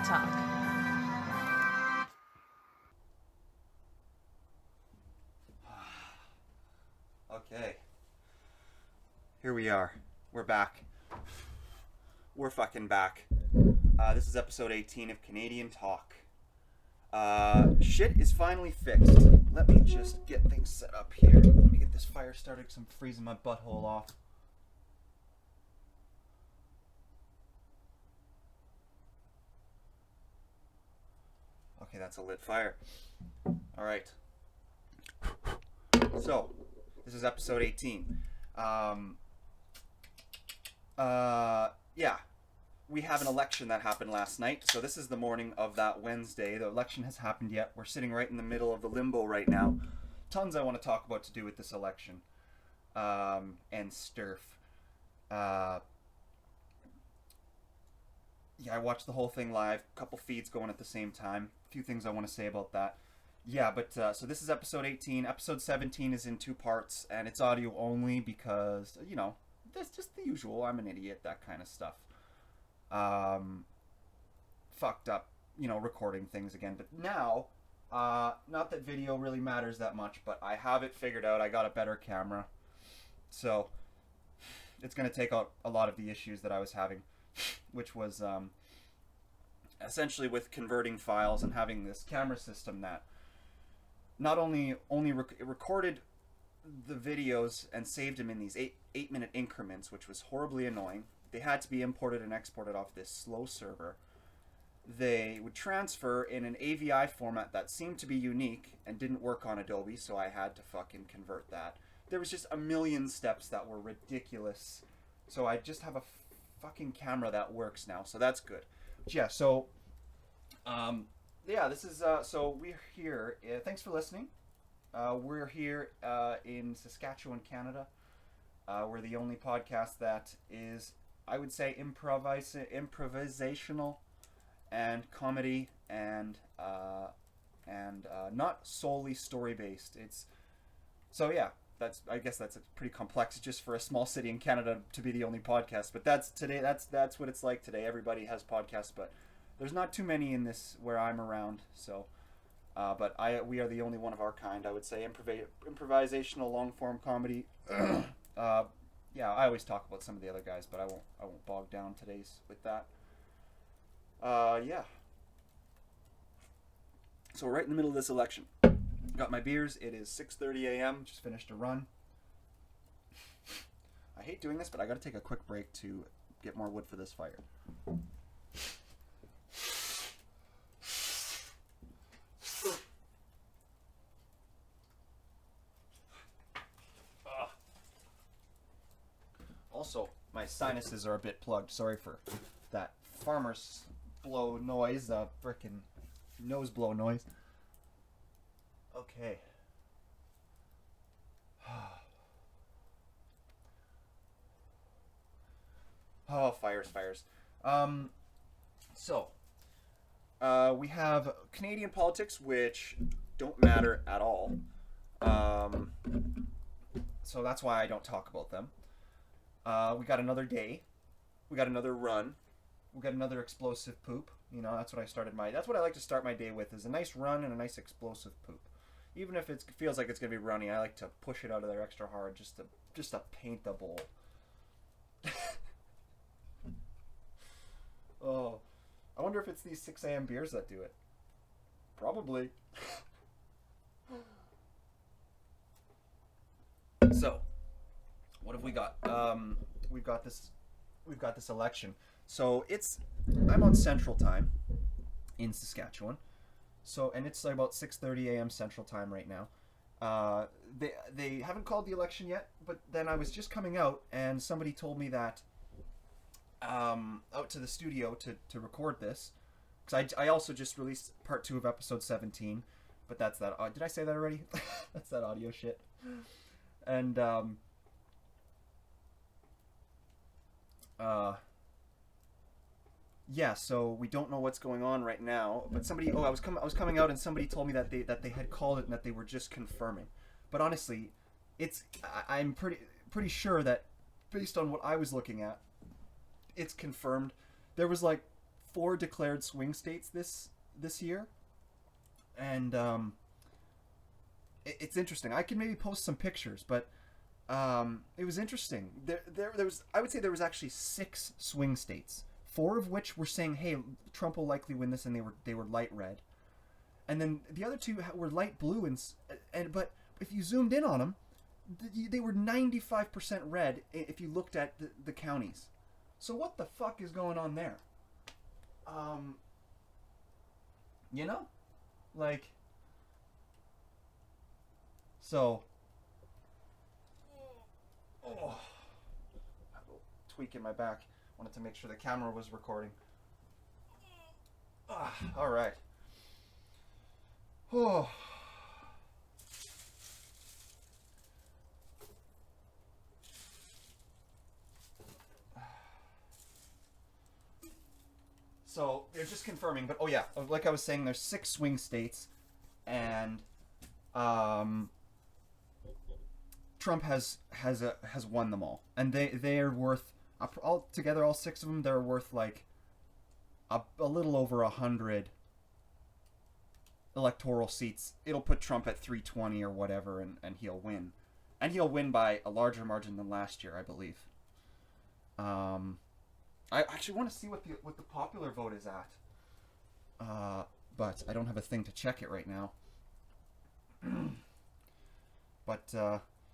talk. Okay. Here we are. We're back. We're fucking back. This is episode 18 of Canadian Talk. Shit is finally fixed. Let me just get things set up here. Let me get this fire started because I'm freezing my butthole off. Okay, that's a lit fire. Alright. So, this is episode 18. Yeah. We have an election that happened last night. So this is the morning of that Wednesday. The election has happened yet. We're sitting right in the middle of the limbo right now. Tons I want to talk about to do with this election. And Sturf. Yeah, I watched the whole thing live. A couple feeds going at the same time. A few things I want to say about that. Yeah, but so this is episode 18. Episode 17 is in two parts, and it's audio only because, you know, that's just the usual. I'm an idiot, that kind of stuff. Fucked up, you know, recording things again. But now, not that video really matters that much, but I have it figured out. I got a better camera. So, it's going to take out a lot of the issues that I was having, which was essentially with converting files and having this camera system that not only recorded the videos and saved them in these 8-minute increments, which was horribly annoying. They had to be imported and exported off this slow server. They would transfer in an AVI format that seemed to be unique and didn't work on Adobe, so I had to fucking convert that. There was just a million steps that were ridiculous. So I just have a fucking camera that works now, so that's good. But yeah, so yeah, this is so we're here. Thanks for listening. We're here in Saskatchewan, Canada. We're the only podcast that is, I would say, improvisational and comedy and not solely story based. It's so yeah. I guess that's pretty complex just for a small city in Canada to be the only podcast. But that's today. That's what it's like today. Everybody has podcasts, but there's not too many in this where I'm around. So. But we are the only one of our kind, I would say. Improvisational long form comedy. Yeah, I always talk about some of the other guys, but I won't bog down today's with that. Yeah. So we're right in the middle of this election. Got my beers. It is 6:30 a.m. Just finished a run. I hate doing this, but I got to take a quick break to get more wood for this fire. Also, my sinuses are a bit plugged. Sorry for that farmer's blow noise, frickin' nose blow noise. Okay. Oh, fires. So, we have Canadian politics, which don't matter at all. So that's why I don't talk about them. We got another day. We got another run. We got another explosive poop. You know, that's what I like to start my day with, is a nice run and a nice explosive poop. Even if it feels like it's going to be runny, I like to push it out of there extra hard just to paint the bowl. Oh, I wonder if it's these 6 a.m. beers that do it. Probably. So, what have we got? We've got this election. So I'm on Central Time in Saskatchewan. So, and it's like about 6:30 a.m. Central Time right now. They haven't called the election yet, but then I was just coming out and somebody told me that out to the studio to record this, because I also just released part 2 of episode 17, but that's that. Did I say that already? That's that audio shit. And yeah, so we don't know what's going on right now. But I was coming out and somebody told me that they had called it and that they were just confirming. But honestly, I'm pretty sure that based on what I was looking at, it's confirmed. There was like 4 declared swing states this year, and it's interesting. I can maybe post some pictures, but it was interesting. There was, I would say there was actually 6 swing states, 4 of which were saying, "Hey, Trump will likely win this," and they were light red, and then the other 2 were light blue, and but if you zoomed in on them, they were 95% red if you looked at the counties. So what the fuck is going on there? You know, like, so. Oh, I have a tweak in my back. Wanted to make sure the camera was recording. All right. Oh. So they're just confirming, but oh yeah, like I was saying, there's 6 swing states, and Trump has won them all, and they are worth all together, all 6 of them. They're worth like a little over 100 electoral seats. It'll put Trump at 320 or whatever, and he'll win, and he'll win by a larger margin than last year, I believe. I actually want to see what the popular vote is at, but I don't have a thing to check it right now. But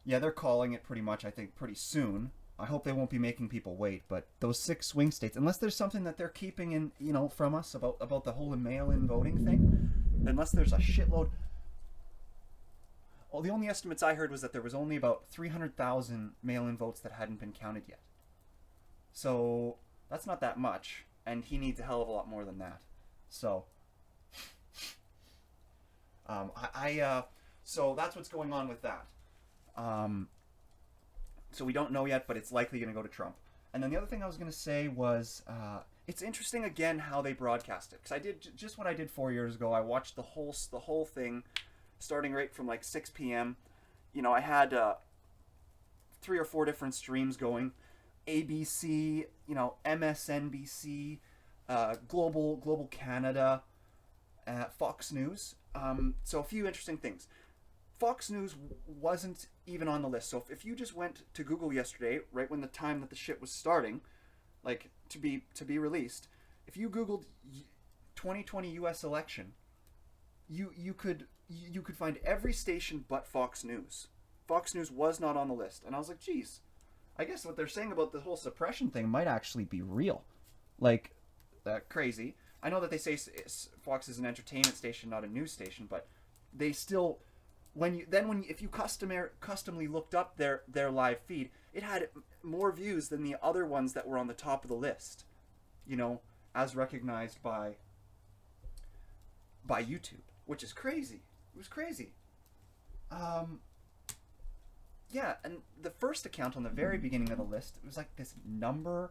yeah, they're calling it pretty much, I think, pretty soon. I hope they won't be making people wait. But those 6 swing states, unless there's something that they're keeping in, from us about the whole mail-in voting thing, unless there's a shitload. Well, the only estimates I heard was that there was only about 300,000 mail-in votes that hadn't been counted yet. So that's not that much, and he needs a hell of a lot more than that. So, so that's what's going on with that. So we don't know yet, but it's likely going to go to Trump. And then the other thing I was going to say was, it's interesting again how they broadcast it, because I did just what I did 4 years ago. I watched the whole thing, starting right from like 6 p.m. I had 3 or 4 different streams going. ABC, MSNBC, Global Canada, Fox News. So a few interesting things. Fox News wasn't even on the list. So if you just went to Google yesterday, right when the time that the shit was starting, like to be released, if you Googled 2020 U.S. election, you could find every station but Fox News. Fox News was not on the list, and I was like, geez. I guess what they're saying about the whole suppression thing might actually be real. Like, crazy. I know that they say Fox is an entertainment station, not a news station, but they still, if you customly looked up their live feed, it had more views than the other ones that were on the top of the list, as recognized by YouTube, which is crazy. It was crazy. Yeah, and the first account on the very beginning of the list, it was like this number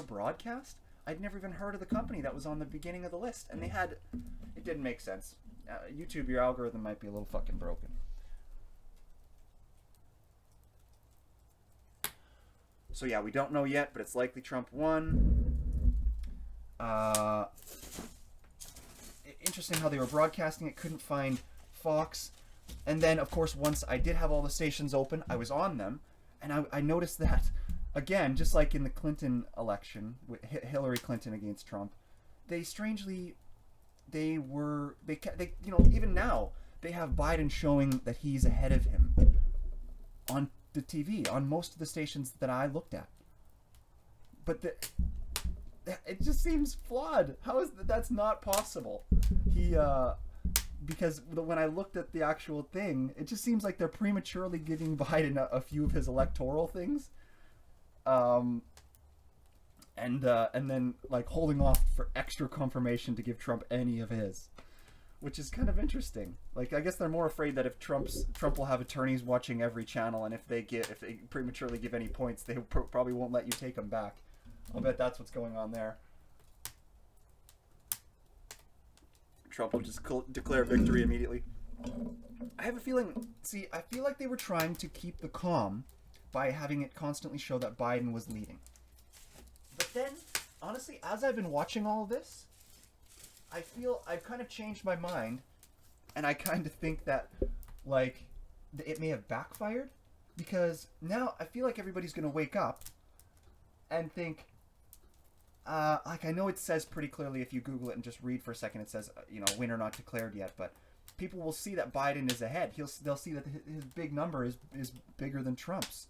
broadcast. I'd never even heard of the company that was on the beginning of the list, and it didn't make sense. YouTube, your algorithm might be a little fucking broken. So yeah, we don't know yet, but it's likely Trump won. Interesting how they were broadcasting it, couldn't find Fox. And then, of course, once I did have all the stations open, I was on them, and I noticed that, again, just like in the Clinton election, with Hillary Clinton against Trump, even now, they have Biden showing that he's ahead of him on the TV, on most of the stations that I looked at. But it just seems flawed. How is that's not possible? Because when I looked at the actual thing, it just seems like they're prematurely giving Biden a few of his electoral things, and then like holding off for extra confirmation to give Trump any of his, which is kind of interesting. Like, I guess they're more afraid that if Trump will have attorneys watching every channel, and if they prematurely give any points, they probably won't let you take them back. I'll bet that's what's going on there. Trump will just declare victory immediately. I have a feeling, I feel like they were trying to keep the calm by having it constantly show that Biden was leading. But then, honestly, as I've been watching all this, I feel I've kind of changed my mind, and I kind of think that, like, it may have backfired, because now I feel like everybody's gonna wake up and think, like, I know it says pretty clearly if you Google it and just read for a second, it says, winner not declared yet, but people will see that Biden is ahead. They'll see that his big number is bigger than Trump's.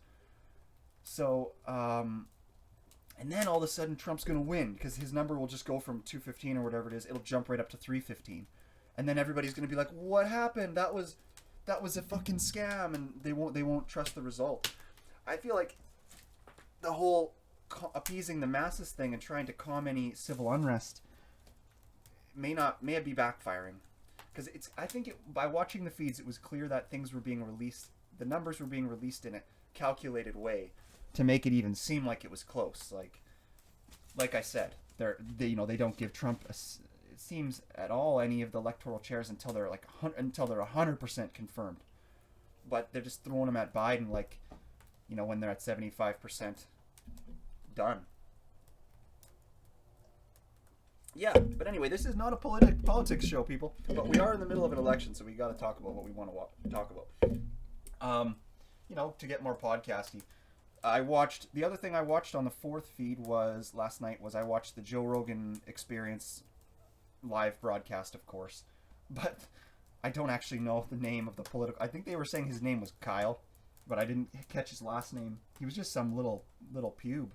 So, and then all of a sudden Trump's going to win because his number will just go from 215 or whatever it is. It'll jump right up to 315. And then everybody's going to be like, what happened? That was a fucking scam. And they won't trust the result. I feel like the whole appeasing the masses thing and trying to calm any civil unrest may be backfiring. Because I think by watching the feeds, it was clear that things were being released. The numbers were being released in a calculated way to make it even seem like it was close. Like I said, they don't give Trump it seems at all any of the electoral chairs until they're 100% confirmed. But they're just throwing them at Biden when they're at 75% done. Yeah, but anyway, this is not a politics show, people. But we are in the middle of an election, so we got to talk about what we want to talk about. To get more podcasty. The other thing I watched on the fourth feed last night was I watched the Joe Rogan Experience live broadcast, of course. But I don't actually know the name of the political... I think they were saying his name was Kyle, but I didn't catch his last name. He was just some little pube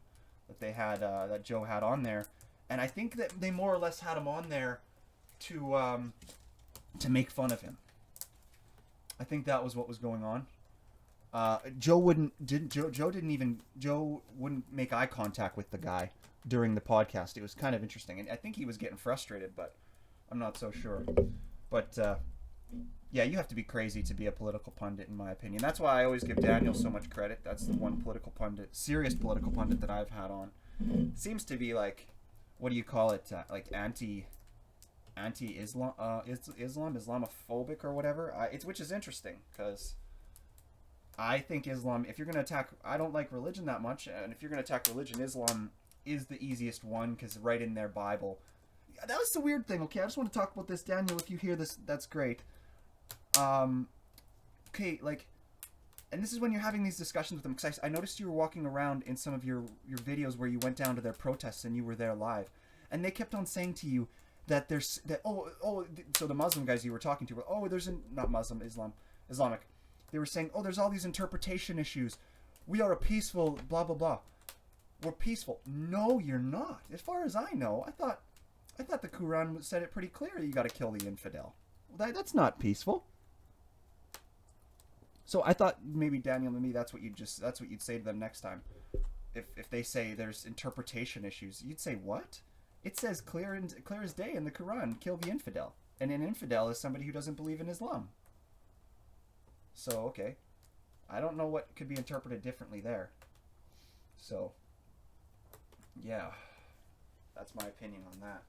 that they had, that Joe had on there. And I think that they more or less had him on there to make fun of him. I think that was what was going on. Joe wouldn't make eye contact with the guy during the podcast. It was kind of interesting, and I think he was getting frustrated, but I'm not so sure. But yeah, you have to be crazy to be a political pundit, in my opinion. That's why I always give Daniel so much credit. That's the one serious political pundit that I've had on. Seems to be like, what do you call it? Like anti-Islam, Islamophobic or whatever. Which is interesting because I think Islam, if you're going to attack, I don't like religion that much, and if you're going to attack religion, Islam is the easiest one because right in their Bible. That was the weird thing. Okay, I just want to talk about this, Daniel. If you hear this, that's great. Okay, and this is when you're having these discussions with them, because I noticed you were walking around in some of your videos where you went down to their protests and you were there live, and they kept on saying to you that so the Muslim guys you were talking to were, not Muslim, Islamic. They were saying, there's all these interpretation issues. We are a peaceful blah blah blah. We're peaceful. No, you're not. As far as I know, I thought the Quran said it pretty clear that you got to kill the infidel. That's not peaceful. So I thought maybe Daniel, that's what you'd say to them next time. If they say there's interpretation issues, you'd say what? It says clear as day in the Quran, kill the infidel. And an infidel is somebody who doesn't believe in Islam. So, okay. I don't know what could be interpreted differently there. So, yeah. That's my opinion on that.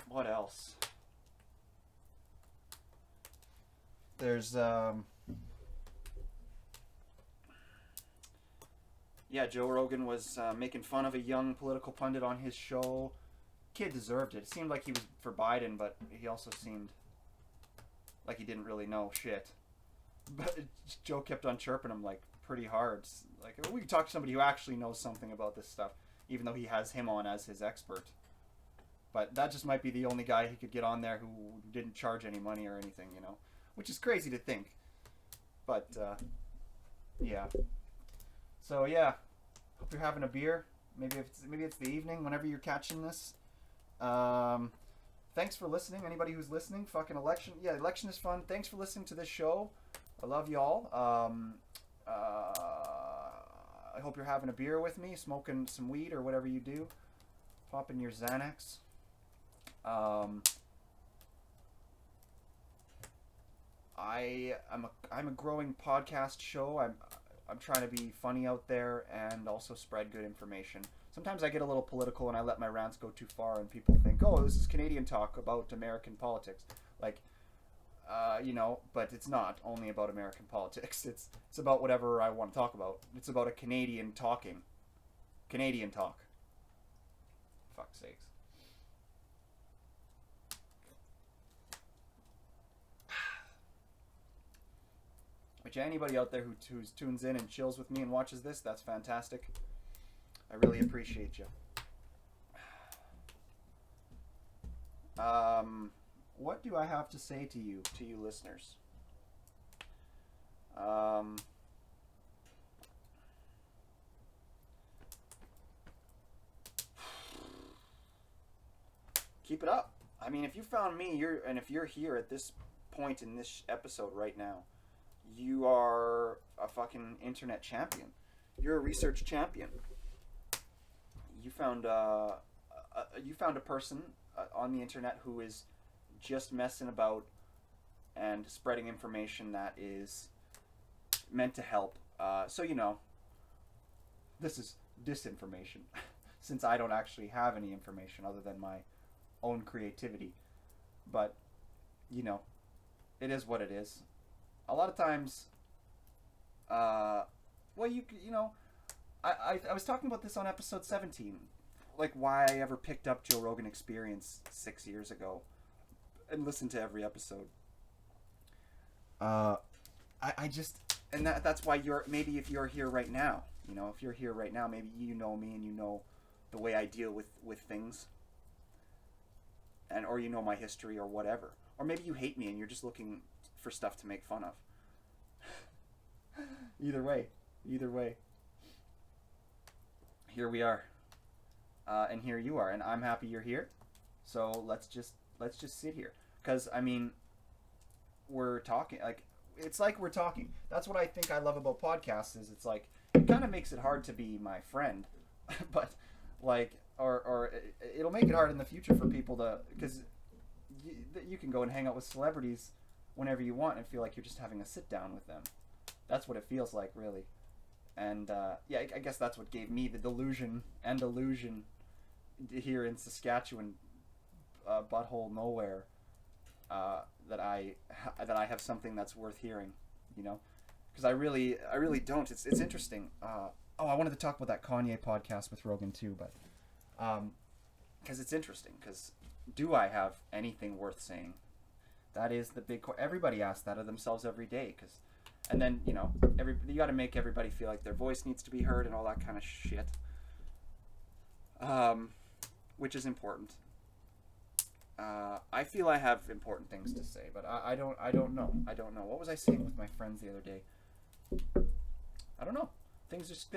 What else? There's, Joe Rogan was making fun of a young political pundit on his show. Kid deserved it. It seemed like he was for Biden, but he also seemed like he didn't really know shit. But Joe kept on chirping him pretty hard. We could talk to somebody who actually knows something about this stuff, even though he has him on as his expert. But that just might be the only guy he could get on there who didn't charge any money or anything, which is crazy to think. But yeah. So yeah, hope you're having a beer. Maybe it's the evening whenever you're catching this. Thanks for listening. Anybody who's listening, fucking election. Yeah, election is fun. Thanks for listening to this show. I love y'all. I hope you're having a beer with me, smoking some weed or whatever you do. Popping your Xanax. I'm a growing podcast show. I'm trying to be funny out there and also spread good information. Sometimes I get a little political and I let my rants go too far and people think, this is Canadian talk about American politics. But it's not only about American politics. It's about whatever I want to talk about. It's about a Canadian talking. Canadian talk. Fuck's sakes. Which anybody out there who tunes in and chills with me and watches this, that's fantastic. I really appreciate you. What do I have to say to you listeners? Keep it up. I mean, if you found me, if you're here at this point in this episode right now, you are a fucking internet champion. You're a research champion. You found a person on the internet who is just messing about and spreading information that is meant to help. So this is disinformation, since I don't actually have any information other than my own creativity. But it is what it is. A lot of times, I was talking about this on episode 17, like why I ever picked up Joe Rogan Experience 6 years ago and listened to every episode. That's why maybe if you're here right now, maybe you know me and you know the way I deal with things, or you know my history or whatever. Or maybe you hate me and you're just looking for stuff to make fun of. Either way. Here we are. And here you are. And I'm happy you're here. So let's just sit here. Because, I mean, we're talking. It's like we're talking. That's what I think I love about podcasts is it's like, it kind of makes it hard to be my friend. But, or it'll make it hard in the future for people to, because you can go and hang out with celebrities whenever you want and feel like you're just having a sit down with them. That's what it feels like, really. And I guess that's what gave me the delusion and illusion here in Saskatchewan, butthole nowhere, that I have something that's worth hearing, because I really don't. It's interesting. I wanted to talk about that Kanye podcast with Rogan too, but because it's interesting. Because do I have anything worth saying? That is the big. Everybody asks that of themselves every day. And then you got to make everybody feel like their voice needs to be heard and all that kind of shit. Which is important. I feel I have important things to say, but I don't know. What was I saying with my friends the other day? I don't know.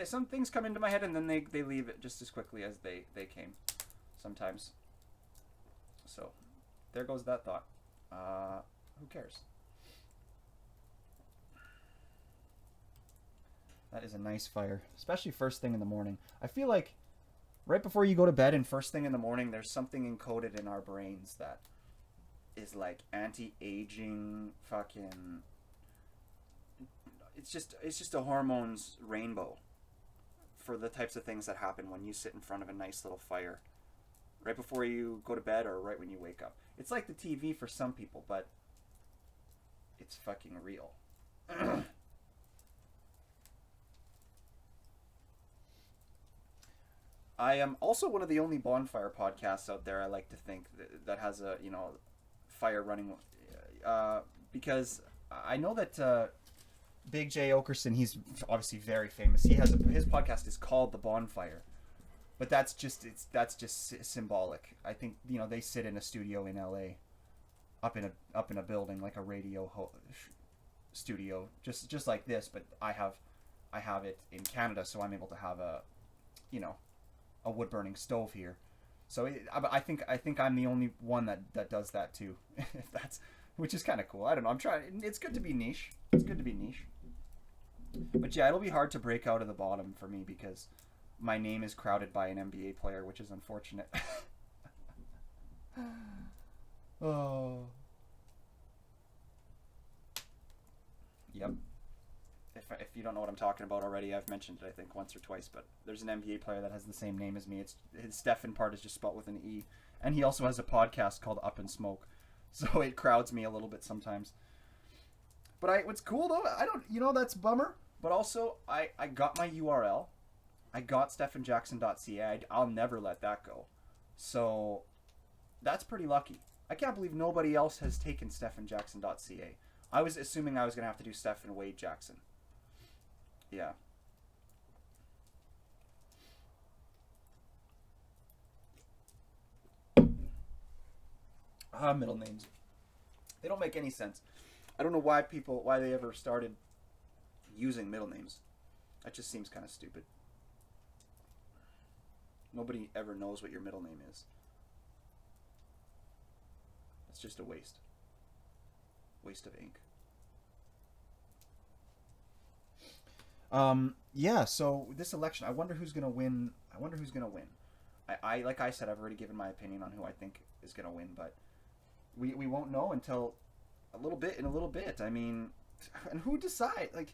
Some things come into my head and then they leave it just as quickly as they came. Sometimes. So, there goes that thought. Who cares? That is a nice fire, especially first thing in the morning. I feel like right before you go to bed and first thing in the morning, there's something encoded in our brains that is like anti-aging fucking... It's just a hormones rainbow for the types of things that happen when you sit in front of a nice little fire right before you go to bed or right when you wake up. It's like the TV for some people, but it's fucking real. I am also one of the only bonfire podcasts out there, I like to think, that has a, fire running. Because I know that Big J Okerson, he's obviously very famous. His podcast is called The Bonfire. But that's just symbolic. I think, they sit in a studio in LA, up in a building, like a radio studio, just like this, but I have it in Canada, so I'm able to have a wood burning stove here. So I think I'm the only one that does that too. Which is kind of cool. I don't know. I'm trying. It's good to be niche. But yeah, it'll be hard to break out of the bottom for me because my name is crowded by an NBA player, which is unfortunate. Oh. Yep. If you don't know what I'm talking about already, I've mentioned it I think once or twice, but there's an NBA player that has the same name as me. His Stephan part is just spelled with an E, and he also has a podcast called Up in Smoke, so it crowds me a little bit sometimes. But what's cool though, that's a bummer, but also I got my URL. I got stephanjackson.ca. I'll never let that go. So that's pretty lucky. I can't believe nobody else has taken stephanjackson.ca. I was assuming I was going to have to do Stephan Wade Jackson. Yeah. Middle names. They don't make any sense. I don't know why they ever started using middle names. That just seems kind of stupid. Nobody ever knows what your middle name is. It's just a waste. Waste of ink. Yeah, so this election, I wonder who's gonna win. I like I said, I've already given my opinion on who I think is gonna win, but we won't know until in a little bit. I mean, and who decide? Like,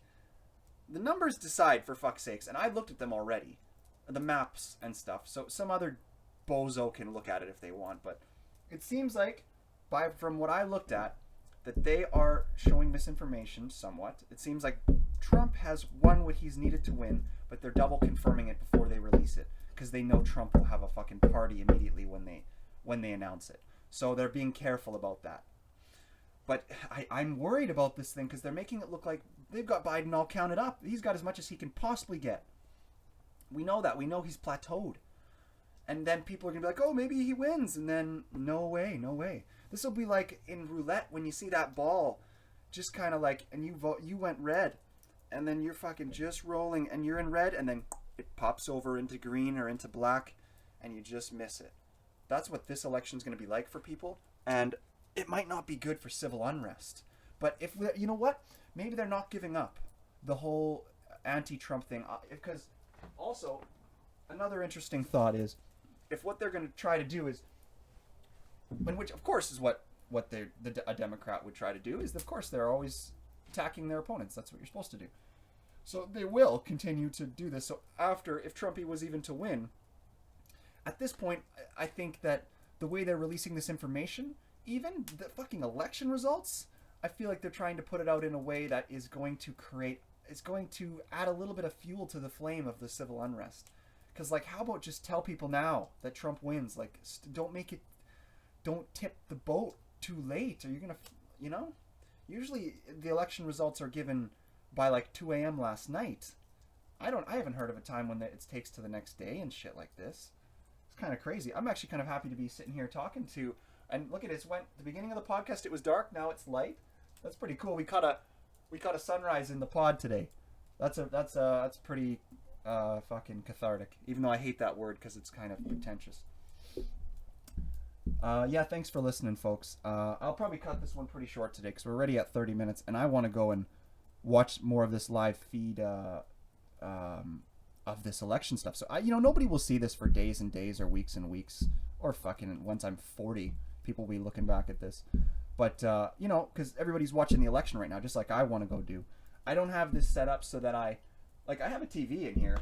the numbers decide, for fuck's sakes, and I looked at them already, the maps and stuff. So some other bozo can look at it if they want, but it seems like, from what I looked at, that they are showing misinformation somewhat. It seems like Trump has won what he's needed to win, but they're double confirming it before they release it, because they know Trump will have a fucking party immediately when they announce it. So they're being careful about that. But I'm worried about this thing because they're making it look like they've got Biden all counted up. He's got as much as he can possibly get. We know that. We know he's plateaued. And then people are going to be like, oh, maybe he wins. And then, no way, no way. This will be like in roulette when you see that ball just kind of like, and you went red. And then you're fucking just rolling and you're in red. And then it pops over into green or into black. And you just miss it. That's what this election is going to be like for people. And it might not be good for civil unrest. But you know what? Maybe they're not giving up the whole anti-Trump thing. Because also, another interesting thought is, if what they're going to try to do is, which of course is what a Democrat would try to do, is of course they're always attacking their opponents. That's what you're supposed to do. So they will continue to do this. So if Trumpy was even to win, at this point, I think that the way they're releasing this information, even the fucking election results, I feel like they're trying to put it out in a way that is going to add a little bit of fuel to the flame of the civil unrest. Because, like, how about just tell people now that Trump wins? Like, don't tip the boat too late, or you're gonna, Usually the election results are given by like 2 a.m. last night. I haven't heard of a time when it takes to the next day and shit like this. It's kind of crazy. I'm actually kind of happy to be sitting here talking to, and look at it. The beginning of the podcast, it was dark. Now it's light. That's pretty cool. We caught a sunrise in the pod today. That's pretty fucking cathartic. Even though I hate that word because it's kind of pretentious. Yeah, thanks for listening, folks. I'll probably cut this one pretty short today because we're already at 30 minutes, and I want to go and watch more of this live feed of this election stuff. So nobody will see this for days and days or weeks and weeks, or fucking once I'm 40, people will be looking back at this. But because everybody's watching the election right now, just like I want to go do. I don't have this set up so that I have a TV in here,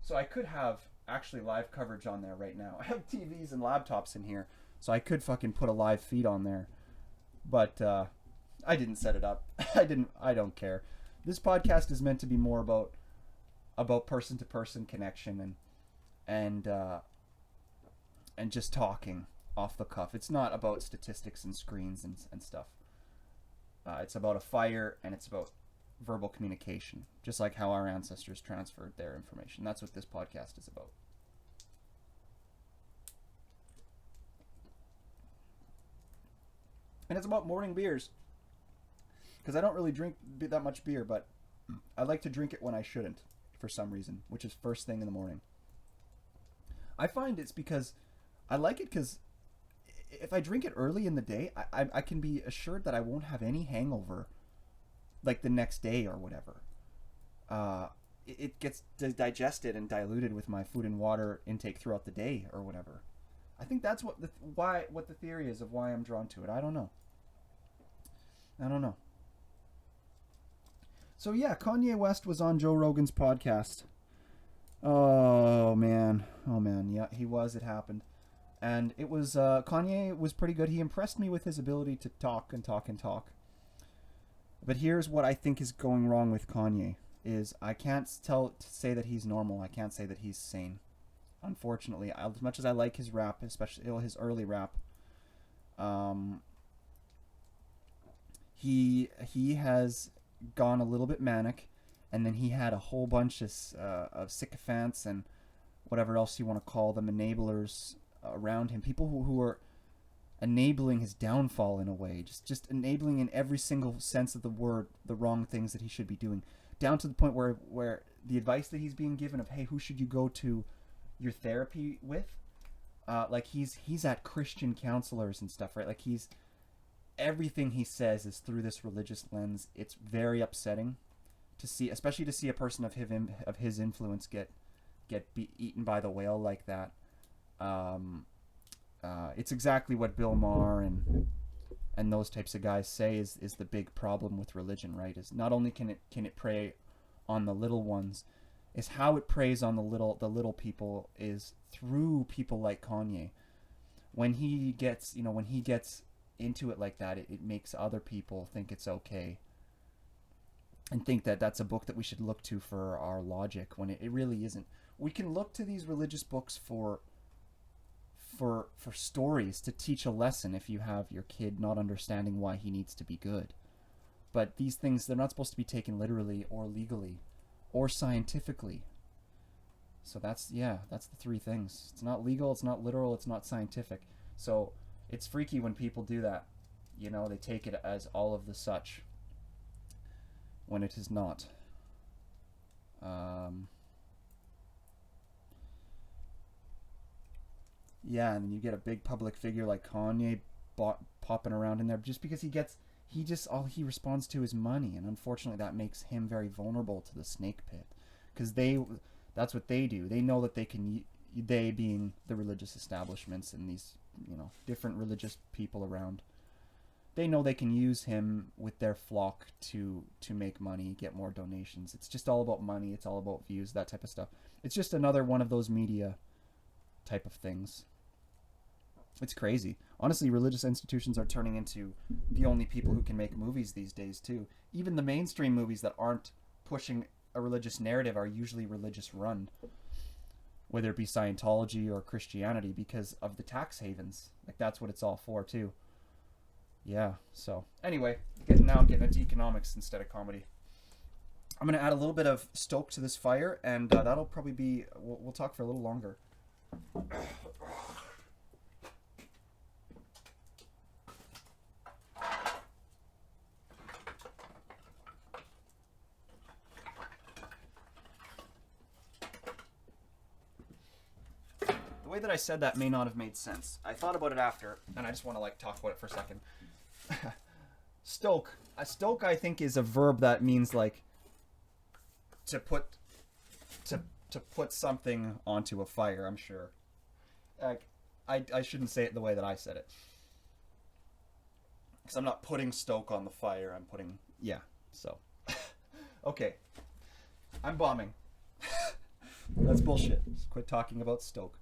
so I could have actually live coverage on there right now. I have TVs and laptops in here, so I could fucking put a live feed on there. But I didn't set it up. I don't care. This podcast is meant to be more about person to person connection and just talking off the cuff. It's not about statistics and screens and stuff. It's about a fire, and it's about verbal communication, just like how our ancestors transferred their information. That's what this podcast is about. And it's about morning beers, because I don't really drink that much beer, but I like to drink it when I shouldn't, for some reason, which is first thing in the morning. I find it's because I like it because if I drink it early in the day, I can be assured that I won't have any hangover like the next day or whatever. It gets digested and diluted with my food and water intake throughout the day or whatever. I think that's what the theory is of why I'm drawn to it. I don't know. So yeah, Kanye West was on Joe Rogan's podcast. Oh man, yeah, he was. It happened, and it was Kanye was pretty good. He impressed me with his ability to talk and talk and talk. But here's what I think is going wrong with Kanye: is I can't say that he's normal. I can't say that he's sane. unfortunately. As much as I like his rap, especially his early rap, um, he has gone a little bit manic, and then he had a whole bunch of sycophants and whatever else you want to call them, enablers around him, people who are enabling his downfall in a way, just enabling in every single sense of the word the wrong things that he should be doing, down to the point where the advice that he's being given of, hey, who should you go to your therapy with, like he's at Christian counselors and stuff, right? Like he's everything he says is through this religious lens. It's very upsetting to see, especially to see a person of his influence get eaten by the whale like that. It's exactly what Bill Maher and those types of guys say is the big problem with religion, right? Is not only can it prey on the little ones, is how it preys on the little people is through people like Kanye. When he gets into it like that, it makes other people think it's okay and think that that's a book that we should look to for our logic, when it really isn't. We can look to these religious books for stories to teach a lesson if you have your kid not understanding why he needs to be good. But these things, they're not supposed to be taken literally or legally or scientifically. So that's the three things. It's not legal, it's not literal, it's not scientific. So it's freaky when people do that. They take it as all of the such when it is not. Yeah, and then you get a big public figure like Kanye popping around in there just because all he responds to is money, and unfortunately that makes him very vulnerable to the snake pit, because that's what they do. They know that they being the religious establishments and these different religious people around, they know they can use him with their flock to make money, get more donations. It's just all about money. It's all about views, that type of stuff. It's just another one of those media type of things. It's crazy. Honestly, religious institutions are turning into the only people who can make movies these days too. Even the mainstream movies that aren't pushing a religious narrative are usually religious run, whether it be Scientology or Christianity, because of the tax havens. Like, that's what it's all for too. Yeah, so anyway, I'm getting into economics instead of comedy. I'm going to add a little bit of stoke to this fire, and that'll probably be, we'll talk for a little longer. The way that I said that may not have made sense. I thought about it after, and I just want to talk about it for a second. Stoke. A stoke, I think, is a verb that means to put something onto a fire. I'm sure. I shouldn't say it the way that I said it, because I'm not putting stoke on the fire. I'm putting So, okay, I'm bombing. That's bullshit. Just quit talking about Stoke.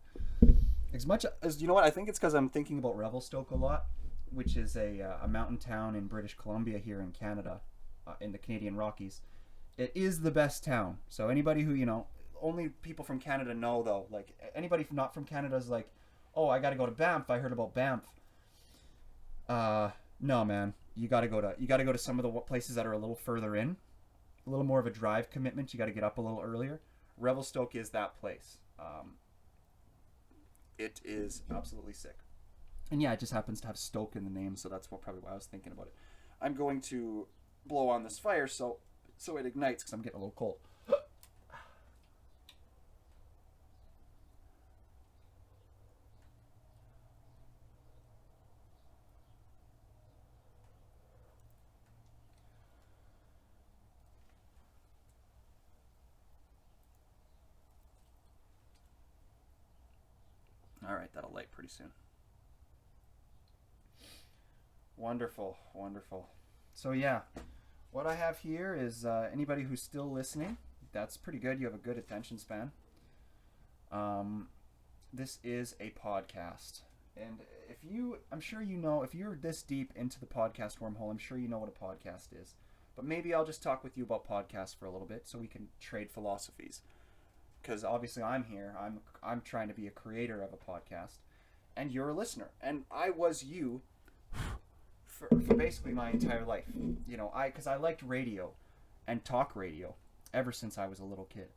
As much as, you know what, I think it's because I'm thinking about Revelstoke a lot, which is a mountain town in British Columbia here in Canada, in the Canadian Rockies. It is the best town. So anybody who, only people from Canada know, though. Like, anybody not from Canada is like, oh, I got to go to Banff. I heard about Banff. No, man. You got to go to some of the places that are a little further in. A little more of a drive commitment. You got to get up a little earlier. Revelstoke is that place. It is absolutely sick. And yeah, it just happens to have Stoke in the name, so that's probably why I was thinking about it. I'm going to blow on this fire so it ignites, because I'm getting a little cold. Alright, that'll light pretty soon. Wonderful, wonderful. So yeah, what I have here is anybody who's still listening, that's pretty good. You have a good attention span. This is a podcast. And I'm sure you know, if you're this deep into the podcast wormhole, I'm sure you know what a podcast is. But maybe I'll just talk with you about podcasts for a little bit so we can trade philosophies. because obviously I'm here. I'm trying to be a creator of a podcast, and you're a listener, and I was you for basically my entire life. You know, because I liked radio and talk radio ever since I was a little kid.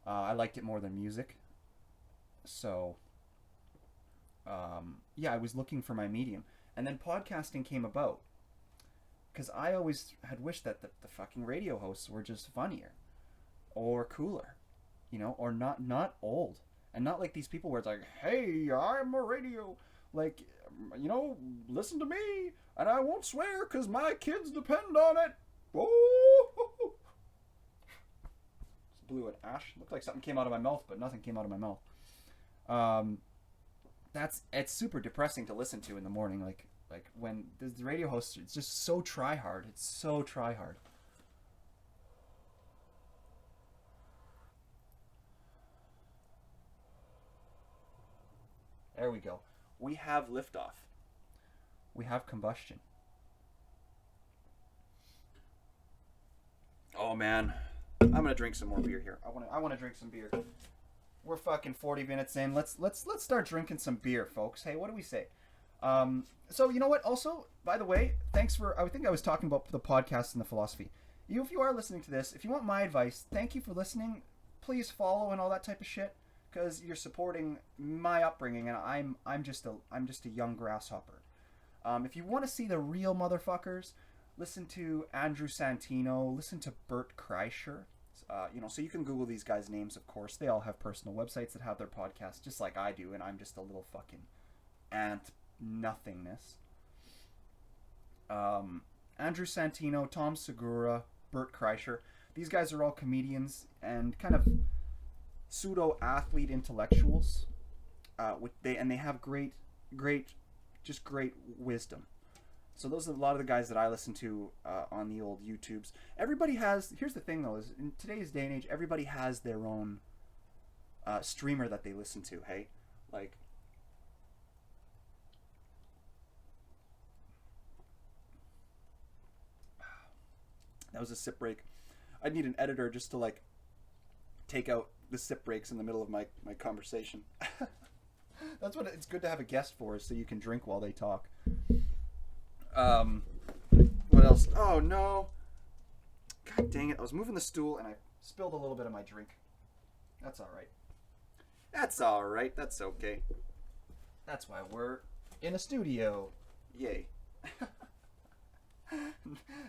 I liked it more than music. So, yeah, I was looking for my medium. And then podcasting came about. Because I always had wished that the fucking radio hosts were just funnier. Or cooler. You know, or not old. And not like these people where it's like, hey, I'm a radio. Like, you know, listen to me. And I won't swear because my kids depend on it. Oh! Blew an ash. Looked like something came out of my mouth, but nothing came out of my mouth. It's super depressing to listen to in the morning. Like when the radio host, it's just so try hard. It's so try hard. There we go. We have liftoff. We have combustion. Oh man, I'm gonna drink some more beer here. I wanna drink some beer. We're fucking 40 minutes in. Let's start drinking some beer, folks. Hey, what do we say? So you know what? Also, by the way, thanks for. I think I was talking about the podcast and the philosophy. If you are listening to this, if you want my advice, thank you for listening. Please follow and all that type of shit, because you're supporting my upbringing, and I'm just a young grasshopper. If you want to see the real motherfuckers, listen to Andrew Santino. Listen to Bert Kreischer. You know, so you can Google these guys' names, of course. They all have personal websites that have their podcasts, just like I do, and I'm just a little fucking ant nothingness. Andrew Santino, Tom Segura, Bert Kreischer. These guys are all comedians and kind of pseudo-athlete intellectuals. They have great wisdom. So those are a lot of the guys that I listen to on the old YouTubes. Everybody has... Here's the thing, though, is in today's day and age, everybody has their own streamer that they listen to, hey? Like... That was a sip break. I need an editor just to, like, take out the sip breaks in the middle of my conversation. That's what it's good to have a guest for, is so you can drink while they talk. What else? Oh no! God dang it! I was moving the stool and I spilled a little bit of my drink. That's all right. That's all right. That's okay. That's why we're in a studio. Yay!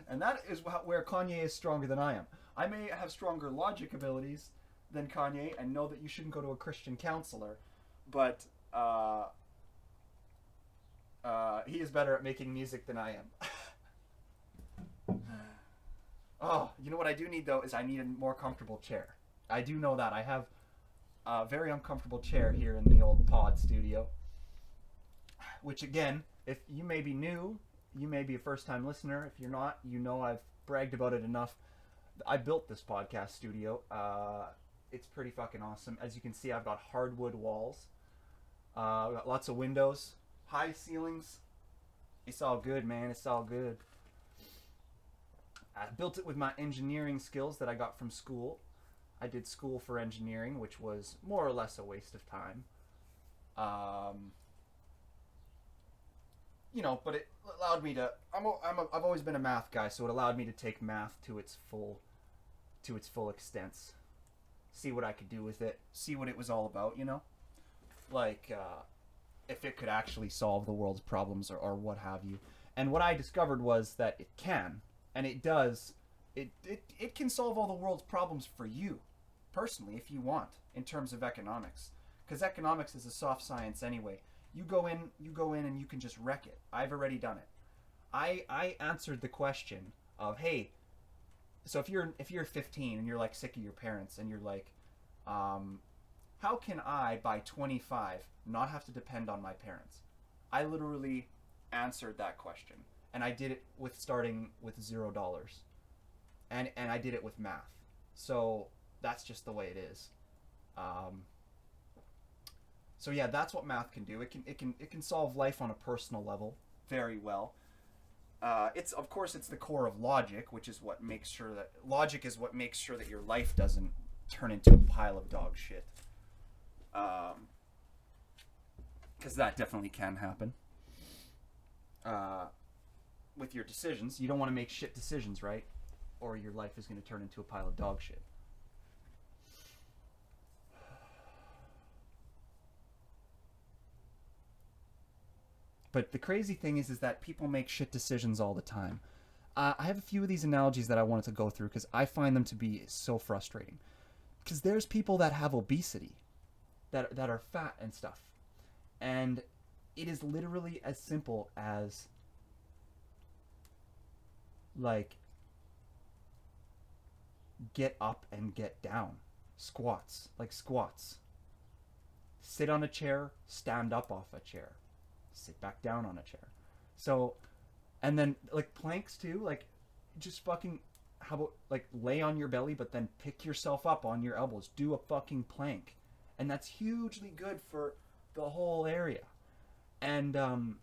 And that is where Kanye is stronger than I am. I may have stronger logic abilities than Kanye and know that you shouldn't go to a Christian counselor, but he is better at making music than I am. Oh, you know what I do need, though, is I need a more comfortable chair. I do know that. I have a very uncomfortable chair here in the old pod studio. Which, again, if you may be new, you may be a first-time listener. If you're not, you know I've bragged about it enough. I built this podcast studio. It's pretty fucking awesome. As you can see, I've got hardwood walls. I've got lots of windows. High ceilings. It's all good, man. It's all good. I built it with my engineering skills that I got from school. I did school for engineering, which was more or less a waste of time. You know, but it allowed me to... I've always been a math guy, so it allowed me to take math to its full extents. See what I could do with it. See what it was all about, you know? Like, if it could actually solve the world's problems or what have you. And what I discovered was that it can, and it does. It can solve all the world's problems for you, personally, if you want, in terms of economics. Because economics is a soft science anyway. You go in and you can just wreck it. I've already done it. I answered the question of, hey, so if you're 15 and you're like sick of your parents and you're like, how can I by 25 not have to depend on my parents? I literally answered that question, and I did it with starting with $0, and I did it with math. So that's just the way it is. So yeah, that's what math can do. It can solve life on a personal level very well. It's the core of logic, which is what makes sure that your life doesn't turn into a pile of dog shit. Because that definitely can happen. With your decisions, you don't want to make shit decisions, right? Or your life is going to turn into a pile of dog shit. But the crazy thing is that people make shit decisions all the time. I have a few of these analogies that I wanted to go through because I find them to be so frustrating. Because there's people that have obesity, that are fat and stuff. And it is literally as simple as, like, get up and get down. Squats. Like squats. Sit on a chair, stand up off a chair. Sit back down on a chair. So, and then, like, planks too, like, just fucking, how about, like, lay on your belly, but then pick yourself up on your elbows. Do a fucking plank. And that's hugely good for the whole area. And then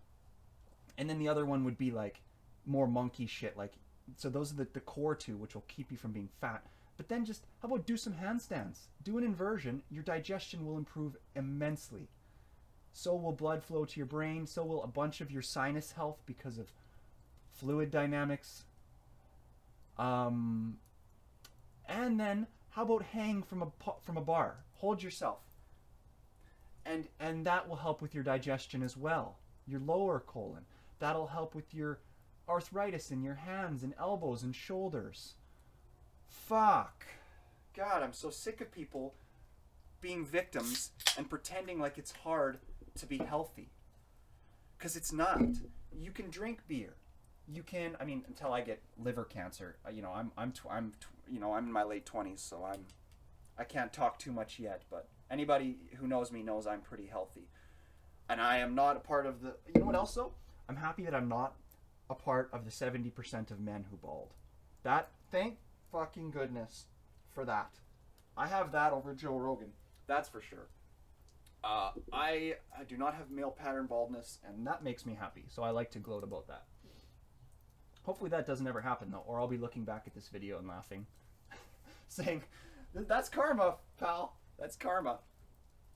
the other one would be, like, more monkey shit, like, so those are the core two, which will keep you from being fat. But then just, how about do some handstands? Do an inversion. Your digestion will improve immensely. So will blood flow to your brain. So will a bunch of your sinus health because of fluid dynamics. And then, how about hang from a bar? Hold yourself. And that will help with your digestion as well. Your lower colon. That'll help with your arthritis in your hands and elbows and shoulders. Fuck. God, I'm so sick of people being victims and pretending like it's hard to be healthy. Because it's not. You can drink beer. You can, I mean, until I get liver cancer. You know, I'm in my late 20s, so I can't talk too much yet, but anybody who knows me knows I'm pretty healthy. And I am not a part of the, you know what else though? I'm happy that I'm not a part of the 70% of men who bald. That, thank fucking goodness for that. I have that over Joe Rogan. That's for sure. I do not have male pattern baldness, and that makes me happy. So I like to gloat about that. Hopefully that doesn't ever happen though, or I'll be looking back at this video and laughing, saying, "That's karma, pal. That's karma."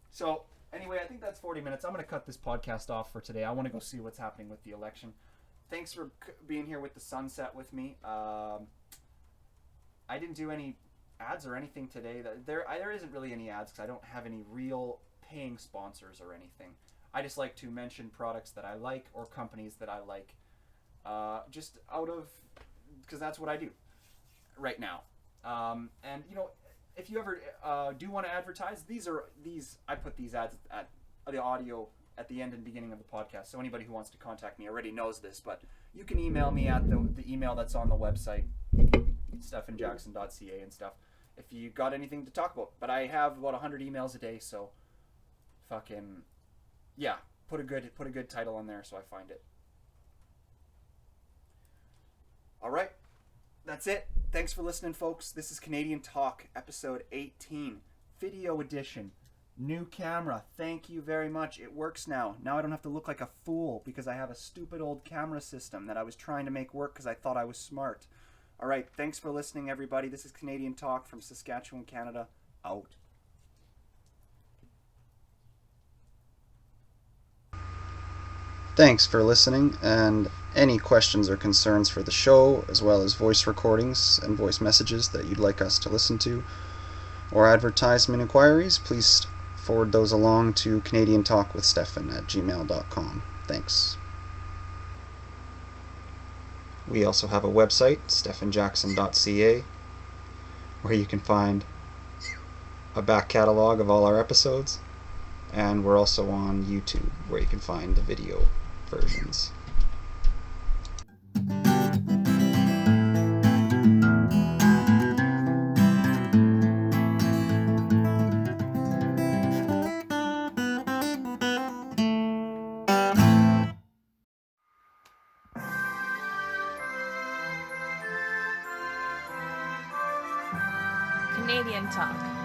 So anyway, I think that's 40 minutes. I'm going to cut this podcast off for today. I want to go see what's happening with the election. Thanks for being here with the sunset with me. I didn't do any ads or anything today. There isn't really any ads because I don't have any real paying sponsors or anything. I just like to mention products that I like or companies that I like, just out of, because that's what I do right now. And you know, if you ever do want to advertise, I put these ads at the audio at the end and beginning of the podcast. So anybody who wants to contact me already knows this, but you can email me at the email that's on the website, stephanjackson.ca and stuff, if you got anything to talk about. But I have about 100 emails a day, so fucking, yeah, put a good title on there so I find it. All right. That's it. Thanks for listening, folks. This is Canadian Talk, episode 18, video edition. New camera. Thank you very much. It works now. Now I don't have to look like a fool because I have a stupid old camera system that I was trying to make work because I thought I was smart. All right. Thanks for listening, everybody. This is Canadian Talk from Saskatchewan, Canada. Out. Thanks for listening, and any questions or concerns for the show, as well as voice recordings and voice messages that you'd like us to listen to, or advertisement inquiries, please forward those along to CanadianTalkWithStephan@gmail.com. Thanks. We also have a website, stephanjackson.ca, where you can find a back catalog of all our episodes, and we're also on YouTube, where you can find the video versions. Canadian Talk.